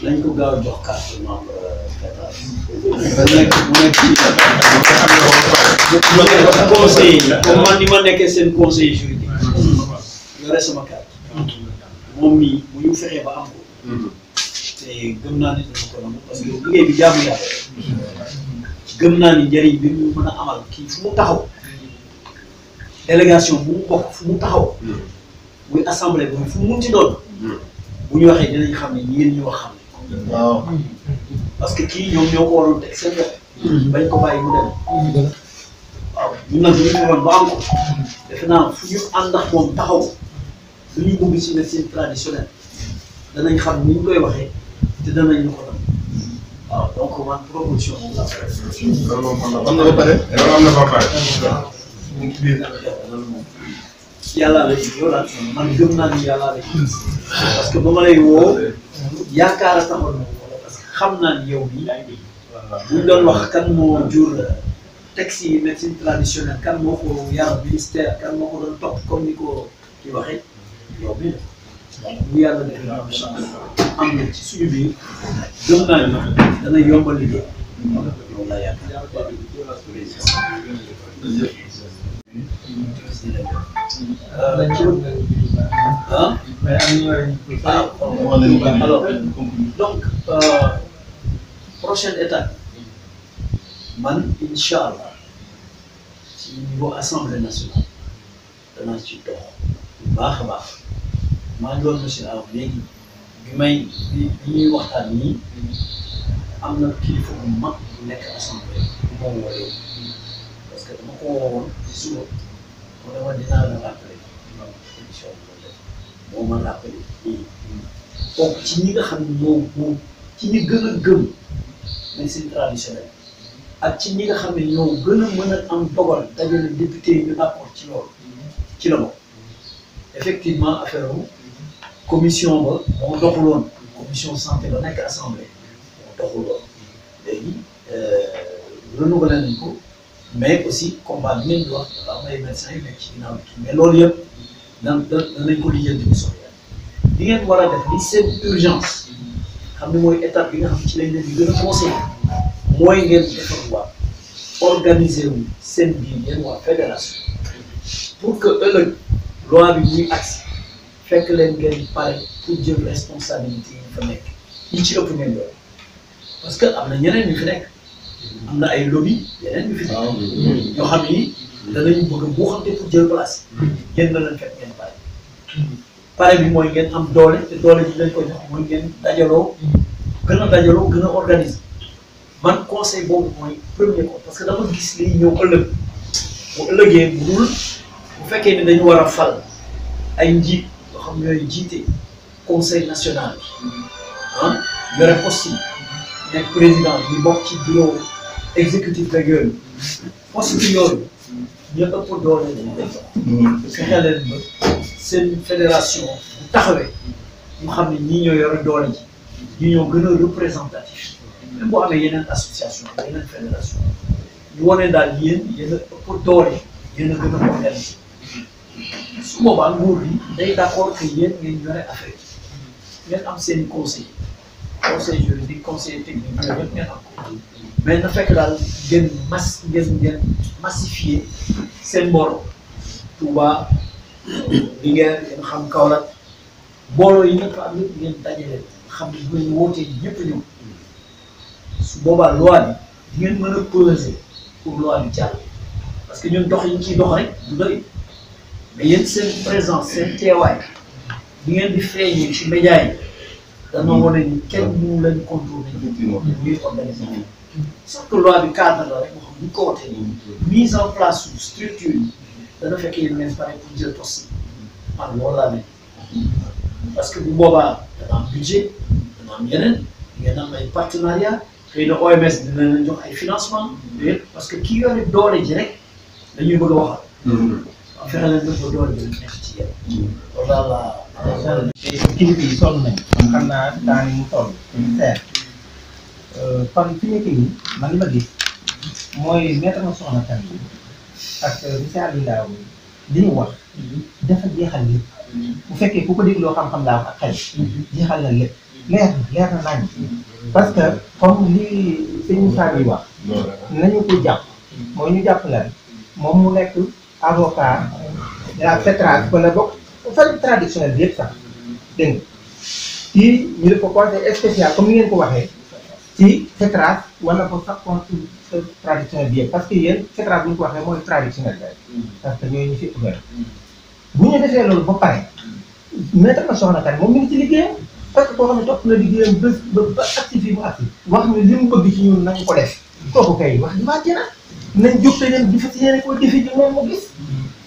nañ ko gaaw a jox carte membre Qatar. conseil comme man ni ma nekkee seen conseil juridique. yore sama carte. moom mii bu ñu fexee ba am ko. te gëm naa ni dina ko nangu parce que liggéey bi jaamu yàlla. gëm naa ni njëriñ bi mu mën a amal kii fu mu taxaw. délégation bu mu bokk fu mu taxaw. muy assemblée bi fu mu munti doon. bu ñu waxee dinañ xam ne yéen ñu wax xam ne. waaw parce que kii ñoom ñoo ko waroon teg seen bopp. bañ ko bàyyi mu dem. waaw ñun nag bu ñu fexoon ba am ko. defe naa fu ñu ànd ak moom taxaw lu ñu bëgg ci médecine traditionnelle danañ xam ni ñu koy waxee te danañ ñu ko doon. waaw donc man proposition moom laa koy def. am na ba pare. am na ba pare. yàllaa la ji yow daal man gëm naa ni yàllaa la ji parce que ba ma lay woo yaakaar a taxoon na wala parce que xam naa ni yow bii buñ doon wax kan moo jur texte yi médecine traditionnelle kan moo ko yar ministère kan moo ko doon topp comme ni ko kii waxee yow bii la bu yàlla defee na am na ci suñu biir gëm naa ni dana yombal liggéey loolu laa yaakaar. Alors, donc, prochaine étape, man, Inch'Allah, ci niveau Assemblée nationale, danaa ci dox bu baax a baax maa ngi doon monsieur Aw léegi bi ñuy waxtaan nii am na kilifa bu mag bu nekk assemblée bu ma wooyee parce que dama ko woowoon ci suba mu ne ma dinaa la rappeler émission bi moo ma rappelé donc ci ñi nga xam ne moom ci ñi gën a gëm médecine traditionnelle ak ci ñi nga xam ne ñoo gën a mën a am dogal dajale député yi ñu d'accord ci loolu ci la bokk effectivement affaire commission ba moo doxuloon commission santé ba nekk assemblée moo doxuloon léegi renouvelé nañ ko mais aussi combat bi ngeen di wax dafa am ay médecins yu nekk ci ginnaaw bi mais loolu yëpp danañ ko lijjanti bu soobee yàlla li ngeen war a def li seen urgence xam ne mooy étape bi nga xam ci lañ leen di gën a conseillé mooy ngeen defar waa organiser wu seen biir yéen waa fédération pour que ëllëg loi bi muy agsi fekk leen ngeen pare pour jël responsabilité yi fa nekk yi ci ëpp ngeen doon parce que am na ñeneen ñu fi nekk am na ay lobby yeneen ñu fi nekk ñoo xam ni danañu bëgg a buuxante pour jël place yéen na leen fekk ngeen pare bi mooy ngeen am doole te doole ji leen ko jox mooy ngeen dajaloo gën a organiser man conseil boobu mooy premier ko parce que dama gis liy ñëw ëllëg bu ëllëgee bu dul bu fekkee ni dañu war a fal ay njiit yoo xam ne ñooy jiite conseil national ah yore poste yi nekk président ñu bokk ci bureau exécutif rek yooyu poste bi yooyu ñu ëpp doole dañu def fexe leen ba seen fédération bu taxawee ñu xam ne ñii ñoo yore doole ji ñii ñoo gën a représentatif même boo amee yeneen association yeneen fédération ñu wane daal yéen a ëpp doole yéen a gën a organiser su boobaa nguur bi day d'accord que yéen ngeen yore affaire yi ngeen am seen conseil juridique conseil technique yooyu yëpp ngeen am ko mais na fekk daal ngeen massifier seen mbooloo Touba Linguère ngeen xam Kaolack mbooloo yi ngeen fa am yëpp ngeen dajale xam ne bu ngeen wootee ñëpp ñëw su boobaa loi bi di ngeen mën a peser pour loi bi jàll parce que ñun dox yi ñu ciy dox rek du doy mais yéen seen présence seen teewaay di ngeen di feeñee ci média yi dana wane ni kenn mënu leen contrôler ñuy organiser sauf que loi bi cadre la rek moo xam ni ko wootee mise en place su structure yi dana fekk yéen ngeen pare pour jël poste yi man loolu laa nekk parce que bu boobaa dana am budget dana am yeneen ngeen am ay partenariat xëy na OMS dina leen jox ay financement parce que kii yore doole ji rek dañuy bëgg a waxal. waaw fexe leen ba doole ji nekk ci yéen. loolu daal la. kilifa yi sonn nañ xam naa temps yi mu toll. seer kon fi nekk nii man li ma gis mooy maître Soxna Kane ak monsieur Aliou Ndao li ñu wax dafa jeexal lépp bu fekkee ku ko dégloo xam-xam laa wax ak xel jeexal na lépp leer na nañ parce que comme li sëñ Moussa yi wax nañu ko jàpp mooy ñu jàpp leen moom mu nekk avocat de la FETRAS wala bokk famille traditionnelle bi yëpp sax dégg nga kii ñu def ko conseil spécial comme ni ngeen ko waxee ci FETRAS wala ko sax conseil traditionnel bi yëpp parce que yéen FETRAS bu ñu ko waxee mooy traditionnel bi parce que ñooy ñu fi ëpp bu ñu defee loolu ba pare maître na soxna kan moom mi ngi ci liggéeyam parce que koo xam ne topp na liggéeyam ba actif yi mu actif wax ni li mu bëgg ci ñun nañu ko def kooku kay wax di wàcce na nañ jóg te leen di fas yéene koo defi ji moom mu gis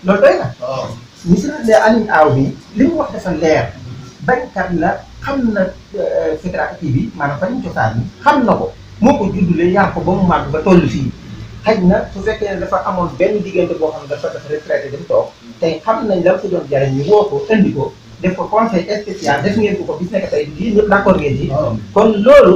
loolu doy na monsieur Aliou Aw bi li mu wax dafa leer bañkat la xam na FETRAS kii bi maanaam fa ñu cosaan ni xam na ko moo ko juddulee yar ko ba mu màgg ba toll fii xëy na su fekkee ne dafa amoon benn diggante boo xam ne dafa retraité dem toog tey xam nañ la ko doon jariñ ñu woo ko indi ko def ko conseil spécial def ngeen ko bis nekk tey lii ñëpp d'accord ngeen ci kon loolu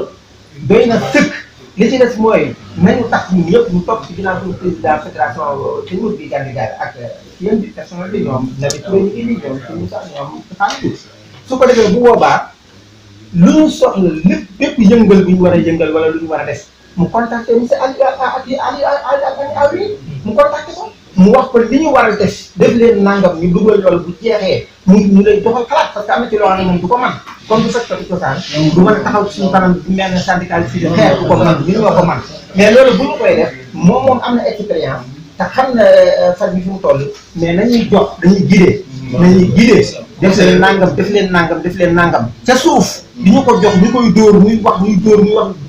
doy na sëkk li ci des mooy nañu tax ñun ñëpp ñu topp ci ginnaaw suñu président fédération te ñur bi Gandigaye ak yéen bi personnel bi ñoom na bi turé ñu indi ñoom suñu sax ñoom xaalitu su ko defee bu boobaa lu ñu soxla lépp bépp yëngal bu ñu war a yëngal wala lu ñu war a def mu contacté monsieur Aliou mu contacté ko mu wax ko li ñu war a def leen nangam ñu dugal loolu bu jeexee ñu lay doxal xalaat parce que am na ci loo xam ne moom du ko mën comme du fekk cosaan du mën a taxaw ci suñu kanam mel ne syndical fii de xeer du ko mën ñu ñoo ko mën mais loolu bu ñu koy def moom am na expérience te xam na faj bi fi mu toll mais nañuy jox dañuy guidé def leen nangam def leen nangam ca suuf di ñu ko jox ñu koy dóor muy wax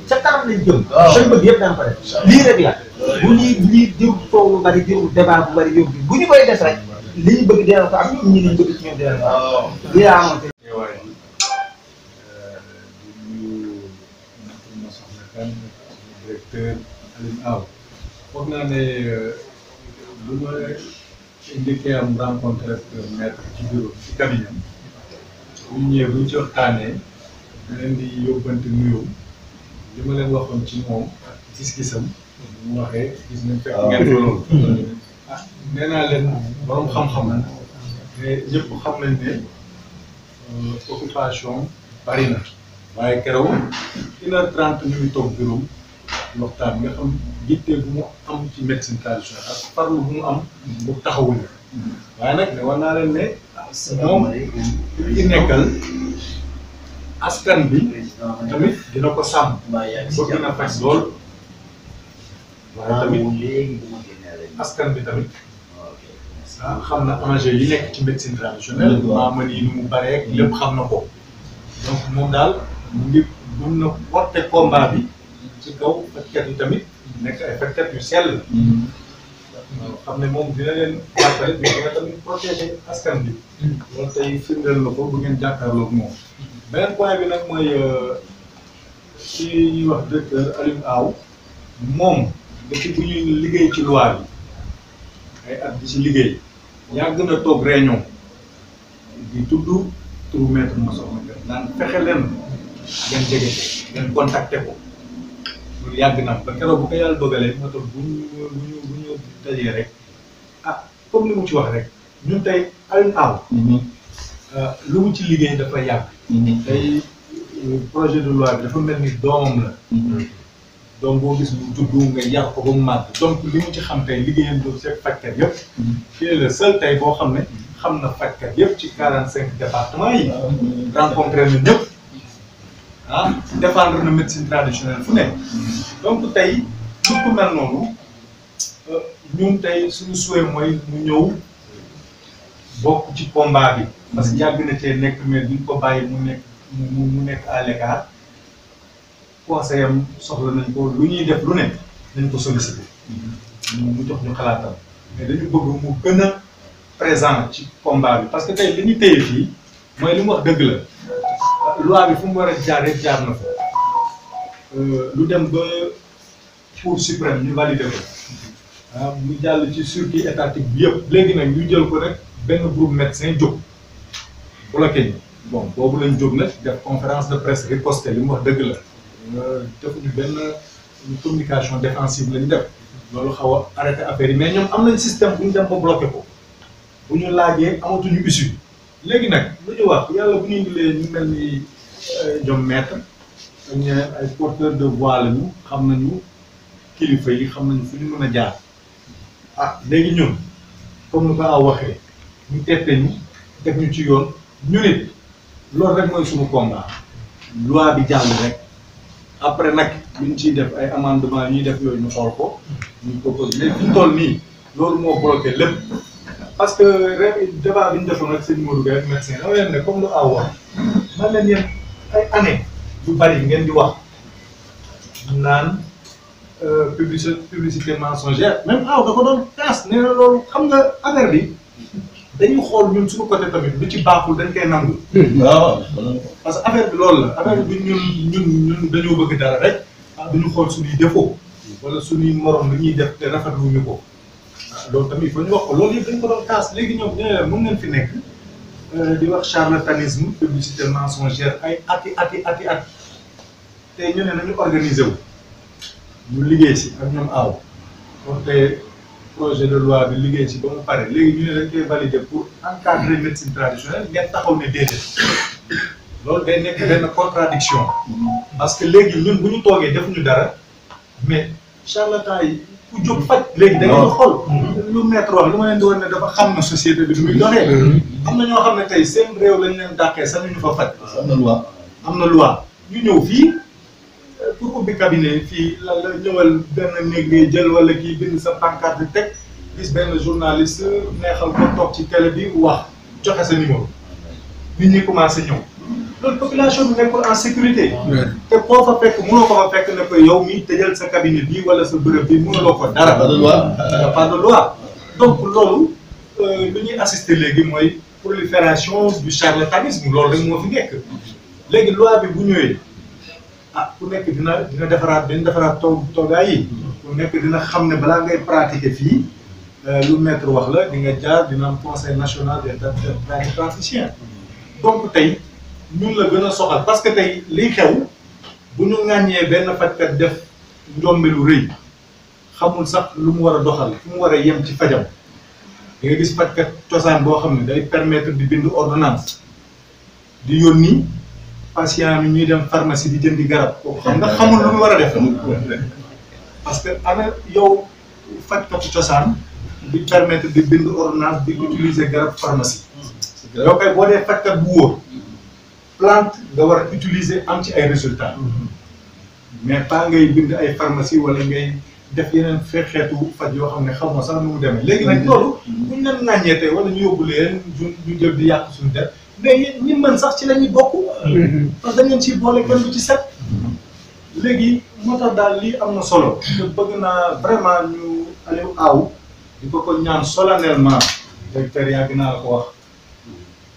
ca kanam lañ jëm sañ bëgg yëpp daan ko def lii rek la bu lii diw coow lu bari diw débat bu bari yóbbu bu ñu koy def rek li ñu bëgg dina ko am ñun ñi liñ bëgg ci ñoom dina ko am lii laa amoon directeur Aliou Aw foog naa ne bu ma njëkkee am rencontré maître ci bureau ci cabinet bu ñu ñëwee bu ñu ci waxtaanee da leen di yóbbante nuyoo li ma leen waxoon ci moom gis-gisam mu waxee gis nañ fekk ngeen ko loolu nee naa leen borom xam-xam la mais ñëpp xam nañ ne occupation bari na waaye keroog 1h30 ñu ngi toog bureau waxtaan nga xam yitte bu mu am ci médecine traditionnelle ak farlu bu mu am bu taxawul waaye nag ne war naa leen ne moom li nekkal askan bi tamit dina ko sàmm bëgg na faj lool waaye tamit askan bi tamit xam na enjeu yi nekk ci médecine traditionnelle maama yi nu mu baree lépp xam na ko donc moom daal mu ngi mun na porter combat bi ci kaw fajkat yi tamit nekk ay fajkat yu sell xam ne moom dina leen jàppale mais dina tamit protéger askan bi loolu tey firndeel na ko bu ngeen jàkkaarloog moom beneen point bi nag mooy ci ñuy wax directeur Aliou Aw moom depuis bu ñuy liggéey ci loi bi ay at di ci liggéey yàgg na toog réunion di tudd turu maître Massokhna Kane naan fexe leen ngeen jege ko ngeen contacté ko loolu yàgg na ba keroog bu ko yàlla dogalee moo tax bu ñu dajee rek comme li mu ci wax rek ñun tey Aliou Aw lu mu ci liggéey dafa yàgg tey projet de loi bi dafa mel ni doomam la doom boo gis mu juddu nga yar ko ba mu màgg donc li mu ci xam tey liggéeyam doon seet fajkat yëpp fii le seul tey boo xam ne xam na fajkat yëpp ci 45 départements yi rencontré na ñëpp défendre na médecine traditionnelle fu nekk donc tey su ku mel noonu ñun tey suñu souhait mooy mu ñëw bokk ci combat bi parce que yàgg na cee nekk mais duñ ko bàyyi mu nekk à l'écart conseil am soxla nañ ko lu ñuy def lu nekk nañ ko solliciter mu jox ñu xalaatam mais dañu bëgg mu gën a présent ci combat bi parce que tey li ñu téye fii mooy li mu wax dëgg la loi bi fu mu war a jaar rek jaar na fa lu dem ba Cour suprême ñu validé ko mu jàll ci circuit étatique bi yëpp léegi nag ñu jël ko rek benn groupe médecin jóg bloqué ñu bon boobu lañ jóg nag def conférence de presse riposté li mu wax dëgg la defuñu benn communication défensive lañ def loolu xaw a arrêté affaire yi mais ñoom am nañ système bu ñu dem ba bloqué ko bu ñu laajee amatuñu issue léegi nag lu ñu wax yàlla bu ñu indilee ñu mel ni ñoom maître ak ñeneen ay porteurs de voix lañu xam nañu kilifa yi xam nañu fu ñu mën a jaar ah léegi ñun comme ni ko aw waxee ñu tette ñu teg ñu ci yoon ñu nit loolu rek mooy suñu combat loi bi jàll rek après nag luñ ciy def ay amendement ñuy def yooyu ñu xool ko ñu propose mais fi ñu toll nii loolu moo bloqué lépp parce que ren débat bi ñu defoon ak sëñ Modou Gueye ak médecin dama leen ne comme lu aw wax man leen yéen ay année yu bari ngeen di wax naan publicité mensongère même aw da ko doon kaas nee na loolu xam nga affaire bi dañuy xool ñun suñu côté tamit lu ci baaxul dañ koy nangu. waaw. parce que affaire bi loolu la affaire bi ñun dañoo bëgg dara rek duñu xool suñuy défaut wala suñuy morom lu ñuy def te rafetluñu ko loolu tamit il faut ñu wax ko loolu yëpp dañ ko doon kaas léegi ñoom ñu ne leen mën ngeen fi nekk di wax charlatanisme publicité mensongère ay ati at te ñu ne nañu organiser wu ñu liggéey si ak ñoom aaw te projet de loi bi liggéey ci ba mu pare léegi ñu ne dañ koy valider pour encadrer médecine traditionnelle ngeen taxaw ne déedéet loolu day nekk benn contradiction parce que léegi ñun bu ñu toogee defuñu dara mais charlatan yi ku jóg faj léegi da ngeen di xool lu maître wax lu ma leen di war ne dafa xam na société bi du muy doxee am na ñoo xam ne tey seen réew lañ leen dàqee sax ñu fa faj am na loi ñu ñëw fii pour ubbi cabinet fii la ñëwal benn néeg ngay jël wala kii bind sa pancarte teg gis benn journaliste neexal ko toog ci télé bi wax joxe sa numéro nit ñi commencé ñëw loolu population bi nekkul en sécurité te koo fa fekk mënoo ko fa fekk ne ko yow mi tëjal sa cabinet bi wala sa bërëb bi mënuloo ko dara pas de loi donc loolu lu ñuy assister léegi mooy prolifération du charlatanisme loolu rek moo fi nekk léegi loi bi bu ñëwee ah ku nekk dina defaraat toogaay yi ku nekk dina xam ne balaa ngay pratiquer fii lu maître wax la di nga jaar dina am conseil national des praticiens donc tey ñun la gën a soxal parce que tey liy xew bu ñu ŋàññee benn fajkat def njombe lu rëy xamul sax lu mu war a doxal fu mu war a yem ci fajam di nga gis fajkat cosaan boo xam ne day permettre di bind ordonnance di yónni patient mi ñuy dem pharmacie di jëndi garab kooku xam nga xamul lu mu war a def parce que ana yow fajkatu cosaan di permettre di bind ordonnance di utiliser garab pharmacie yow kay boo dee fajkat bu wóor plante nga war a utiliser am ci ay résultats mais pas ngay bind ay pharmacie wala ngay def yeneen xeetu faj yoo xam ne xamoo sax nu mu demee léegi nag loolu buñ leen ŋàññee tey wala ñu yóbbu leen ñu jël di yàq suñu def mais ñi mën sax ci la ñuy bokk parce que dañ leen ciy boole kenn du ci set léegi moo tax daal lii am na solo te bëgg naa vraiment ñu Aliou Aw di ko ñaan solennellement directeur yàgg naa la ko wax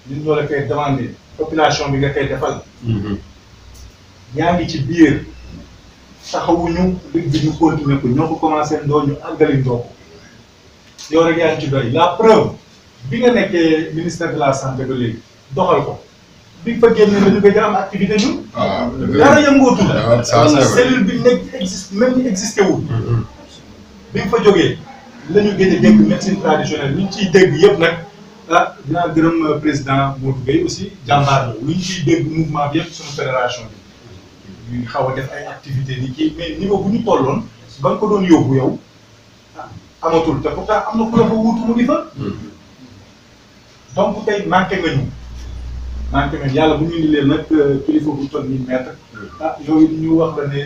ñun ñoo la koy demandé population bi nga koy defal yaa ngi ci biir taxawuñu lig bi ñu continuer ko ñoo ko commencé ndoo ñu àggali ndoo ko yow rek yaa ngi ci doy la preuve bi nga nekkee ministère de la santé ba léegi doxal ko bi fa génne la ñu gëj a am activité ñun dara yëngootul cellule bi nekk existe même ni existé wul bi nga fa jógee la ñu gën a dégg médecine traditionnelle li ñu ciy dégg yëpp nag ah dinaa gërëm président Modou Gueye aussi jàmbaar la lu ñu ciy dégg mouvement bi yëpp suñu fédération bi ñu xaw a def ay activités ni kii mais niveau bu ñu tolloon ba nga ko doon yóbbu yow ah amatul te pourtant am na ku la fa wuutu mu di fa donc tey manqué nga ñu yàlla bu ñu indi leen nag kilifa bu toll nii maître ah yooyu ñu wax la ne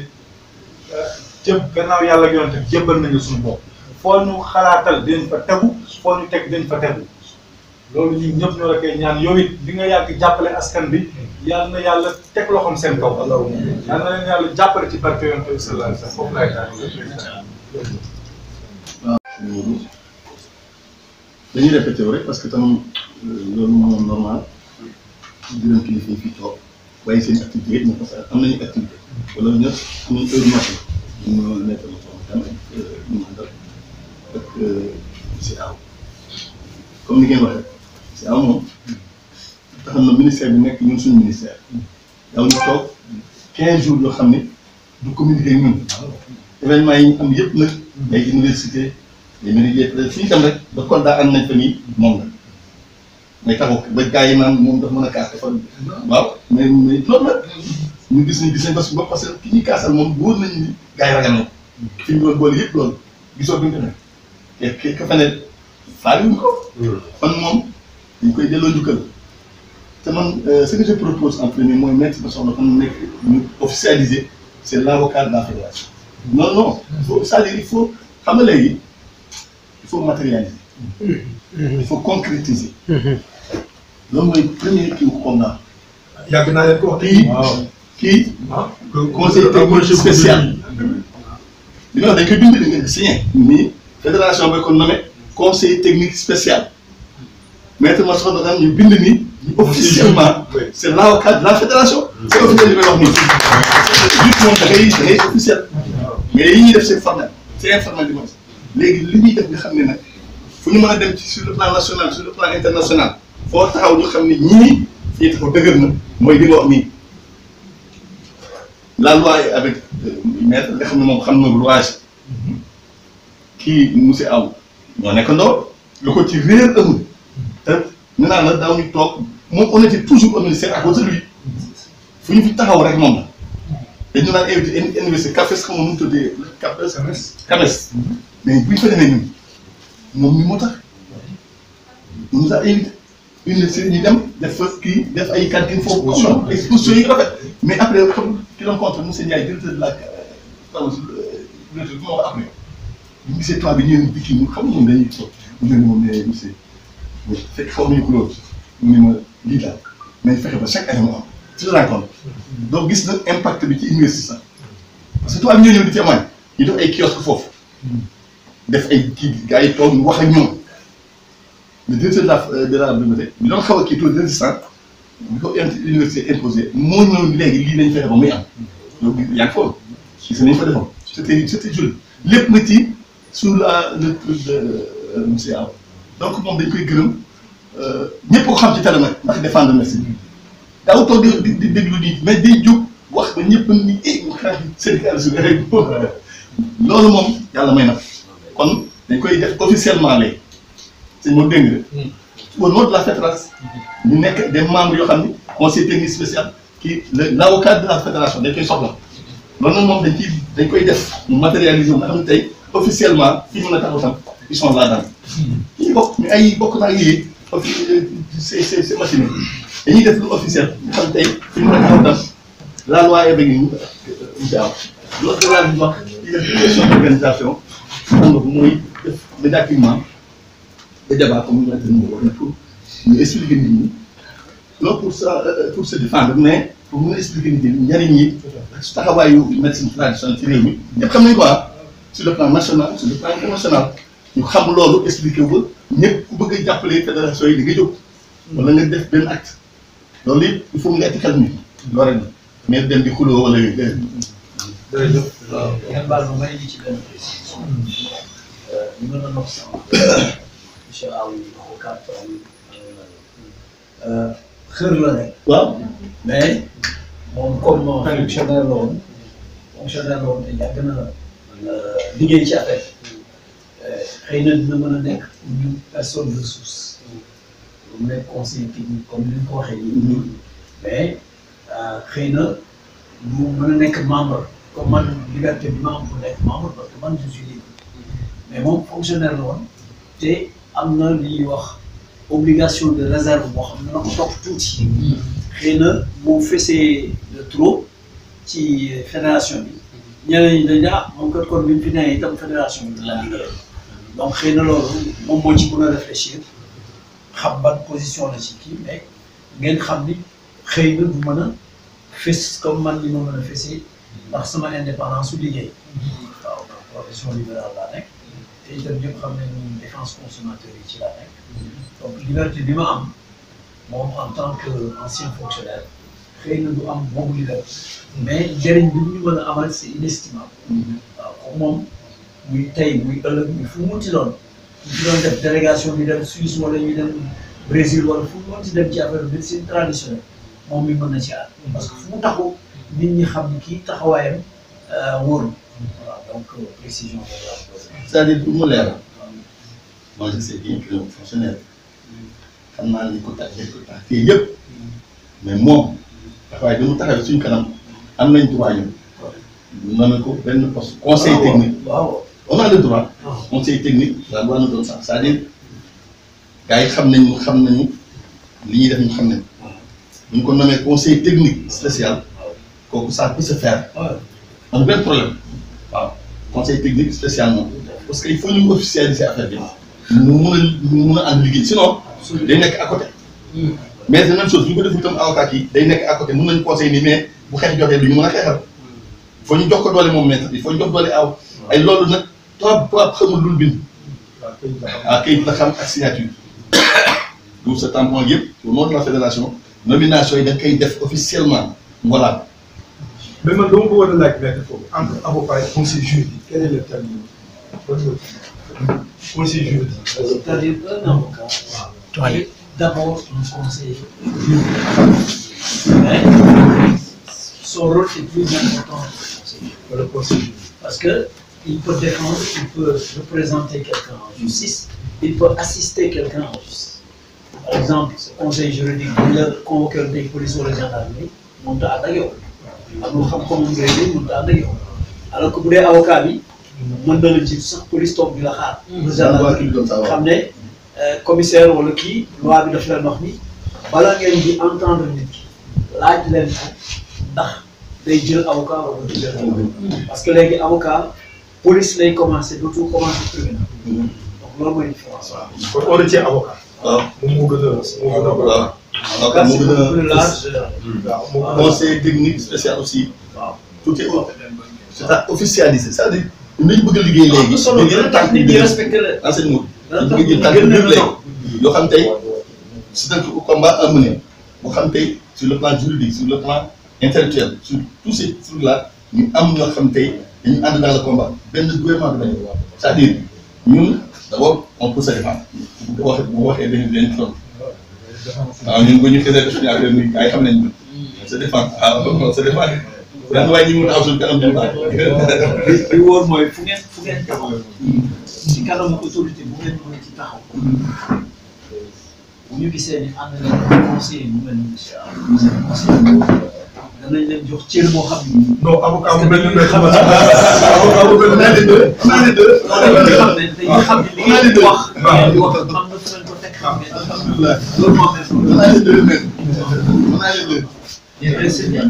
gannaaw yàlla yonte jébbal nañu suñu bopp foo ñu xalaatal dañ fa tegu foo ñu teg dañ fa tegu loolu ñun ñëpp ñoo la koy ñaan yow it li nga yàgg jàppale askan bi yàlla na yàlla teg loxoom seen kaw yàlla na leen yàlla jàppale ci barke yonte bi sallallahu alayhi wa sallam foofu laay daal waaw dañuy répété rek parce que tam loolu moom normal gërëm kilifa yi fii toog bàyyi seen activité yëpp parce que am nañu activité wala ñëpp am nañu heure marché ñu nekk na tam ñu àndal ak si aw comme ni ngeen waxee si aw moom taxam na ministère bi nekk ñun suñu ministère daw ñu toog 15 jours yoo xam ne du communiquer ak ñun événement yi ñu am yëpp nag ay université les médias peut-être fu ñu dem rek ba Kolda am nañ fa nii moom la may taxaw ba gars yi naan moom dafa mën a kaas dafa waaw mais loolu la ñu gis nañ ba suba parce que ki ñuy kaasal moom wóor nañu ni gars yi ragal na fi ñu doon boole yëpp loolu gisoo bi nga demee ka fa ne faaliwuñ ko kon moom dañ koy delloo njukkal te man ce que je propose en premier mooy mettre ba soxla comme nekk ñu officialiser c'est l'avocat de la fédération non c'est-à-dire il faut xam nga léegi il faut matérialiser il faut concrétiser loolu mooy premier kii wu combat yàgg naa leen ko wax kii conseil technique spécial li nga wax dañ koy bind di nga signé nii fédération bi ko nommé conseil technique spécial maître Massokhna Kane ñu bind ni officiellement c'est l'avocat de la fédération c'est officiel li may wax nii juste moom da ngay officiel mais yi ñuy def c'est formel c'est informel di mooy léegi li ñuy def nga xam ne nag fu ñu mën a dem ci sur le plan national sur le plan international foo taxaw ñu xam ne ñii fii taxaw dëgër na mooy li nga wax nii la loi est avec maître nga xam ne moom xam na louage kii monsieur Aw ñoo nekk ndoo lu ko ci réer amul te ñu naan la daaw ñu toog moom on était toujours au ministère à cause de lui fu ñu fi taxaw rek moom la dañu naan invité université CAPES xam nga nu mu tuddee CAPES mais bu ñu fa demee ñun moom mi moo tax ñu nous a invité université ñu dem def fa kii def ay cantine foofu comme exposition yi rafet mais après comme ki doon contre monsieur Ndiaye directeur de la directeur bi ma wax après bu ñu gisee toit bi ñëw bi kii mu xam nga moom dañuy toog mu ne moom ne monsieur fekk foofu ñu ko loolu mu ne ma lii daal mais fexe ba chaque année mu am tu te rends compte donc gis na impact bi ci université sax parce que toit bi ñoo ñëw di témoigne ñu def ay kiosque foofu def ay kii gars yi toog ñu wax ak ñoom le directeur de la bibliothèque bi doon xaw a kii tuuti résistant bi ko université imposé moo ñëw léegi lii lañ fexe ba muy am loolu yaa ngi foofu gis nañ fa defoon c'était joli lépp nga ci sous le truc de monsieur Aw donc moom dañ koy gërëm ñëpp ko xam ci télé nag ndax défendre merci daaw toog di déglu nii mais day jóg wax ba ñëpp ni xanaa syndicat su rek loolu moom yàlla may na kon dañ koy def officiellement léegi c'est moo dégg au nom de la fédération ñu nekk des membres yoo xam ni conseil technique spécial kii l'avocat de la fédération dañ koy soxla loolu nag moom dañ koy def mu matérialiser wu nga xam ne tey officiellement fii mën a taxaw tam ils sont là dans ñu bokk ñu ay bokk naa yéeg c'est machine dañuy def lu officiel nga xam ne tey fii mën a taxaw tam la loi est avec nous monsieur Aw loolu de la ñu wax di def question d'organisation xam nga bu mooy def le document de débat comme ñu wax na pour ñu expliquer nit ñi loolu pour se défendre mais pour mën a expliquer nit ñi njëriñ yi taxawaayu médecine traditionnelle ci réew mi ñëpp xam nañu quoi sur le plan national sur le plan international ñu xam loolu expliqué wu ñëpp ku bëgg a jàppale fédération yi di nga jóg wala nga def benn acte loolu it il faut nga etikal nit ñi loolu rek mais dem di xuloo wala yooyu jërëjëf waaw ngeen baal ma may li ci benn précision ñu mën a nox sax monsieur Aw avocat xër la rek waaw mais moom comme fonctionnaire la woon te yàgg na liggéey ci affaire xëy na dina mën a nekk ñu personne de ressource mu nekk conseiller technique comme ni ñu ko waxee nii mais xëy na mu mën a nekk membre comme man liberté bi ma am pour nekk membre parce que man je suis libre mais moom fonctionnaire la woon te am na li ñuy wax obligation de réserve boo xam ne na ko topp tuuti xëy na mu fesee de trop ci fédération bi ñeneen ñi dañ moom kat kon bi mu fi nee itam fédération bi la liggéeyal donc xëy na loolu moom moo ci mën a réfléchir xam ban position la ci kii mais ngeen xam ni xëy na du mën a fes comme man ni ma mën a fesee ndax sama indépendance su liggéey waaw profession libérale laa nekk te itam ñëpp xam ne ni défense consommateur yi ci laa nekk donc liberté bi ma am moom en tant que ancien fonctionnaire xëy na du am boobu liberté mais njëriñ bi ñu mën a amal c'est inestimable waaw comme moom muy tey muy ëllëg muy fu mu munti doon ñu doon def délégation bi dem Suisse wala ñu dem Brésil wala fu mu munti dem ci affaire médecine traditionnelle moom mi mën na ci ànd parce que fu mu taxaw nit ñi xam ni kii taxawaayam wóorul voilà donc précision c'est-à-dire pour mu leer moi je sais bien que fonctionnaire xam naa li ko tax kii yëpp mais moom waaye dañu taxaw suñu kanam am nañ droit ñun nommé ko benn poste conseil technique. waaw on a le droit. conseil technique la loi nous donne ça c'est-à-dire gars yi xam nañu li ñuy def ñu xam nañu bu ñu ko nommé conseil technique spécial kooku ça peut se faire. am benn problème waaw conseil technique spécial moom parce que il faut ñu officialiser affaire bi ñu mun a ànd liggéey sinon day nekk à côté. mais c'est la même chose bu ñu ko deful tam avocat yi day nekk à côté mën nañu conseil nii mais bu xeex jotee du ñu mën a xeexal il faut ñu jox ko doole moom maître il faut ñu jox doole aw ay loolu nag tubaab xamul lu bind. waaw kayit la xam ak signature. donc ce tampon yëpp au nom de la fédération nomination yi da nga koy def officiellement voilà. mais man dama bëggoon a laaj maître foofu entre avocat et conseil juridique quel est le terme conseil juridique. c'est-à-dire un avocat. D'abord un conseiller mais son rôle est plus important que le conseiller parce que il peut défendre, il peut représenter quelqu'un en justice, il peut assister quelqu'un en justice. Par exemple, conseil juridique bu la convoqué des police wala gendarmerie mënut a ànd ak yow am na xam-xam mu ngi mënut a ànd ak yow alors que bu dee avocat bi mën na la jiitu sax police toog di la xaar. xam ne commissaire wala kii loi bi daf leen wax ni bala ngeen di entendre nit ki laaj leen ko ndax day jël avocat wala du jël avocat parce que léegi avocat police lay commencé dootul commencé tribunal donc loolu mooy différence. kon on retient avocat. waaw moom moo gën a waaw. avocat c'est beaucoup plus large. conseil technique spécial aussi. waaw tout est c'est officialisé c'est-à-dire nañu bëgg a liggéey léegi. solo gën tax nit ñi respecté la. enseignement dañu bëgg jël tànk léegi yoo xam tey c'est un combat à mener boo xam tey sur le plan juridique sur le plan intellectuel sur tous ces trucs là ñu am ñoo xam tey dañu ànd dans le combat benn gouvernement bi lañu c'est-à-dire ñun d'abord on peut se défendre bu waxee dañu leen toll waaw ñun bu ñu xasee def suñu affaire bi ay xam nañ ñu se défend on se défend ren waaye ñu mun a aw suñu kanam ñu baax li wóor mooy fu ngeen taxaw ci kanamu autorité bu ngeen mën ci taxaw bu ñu gisee ni ànd nañu conseiller bu mel ni monsieur conseiller danañ leen jox cër boo xam ni. non avocat bu mel ni xam ne dañuy xam ne li ngeen di wax. di wax am na fu leen ko teg xam ngeen. loolu moo amee solo. c'est bien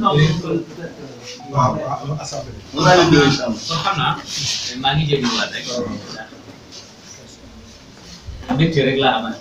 waaw assemblée. kon xam naa maa ngi jégaluwaat rek mbégte rek laa amal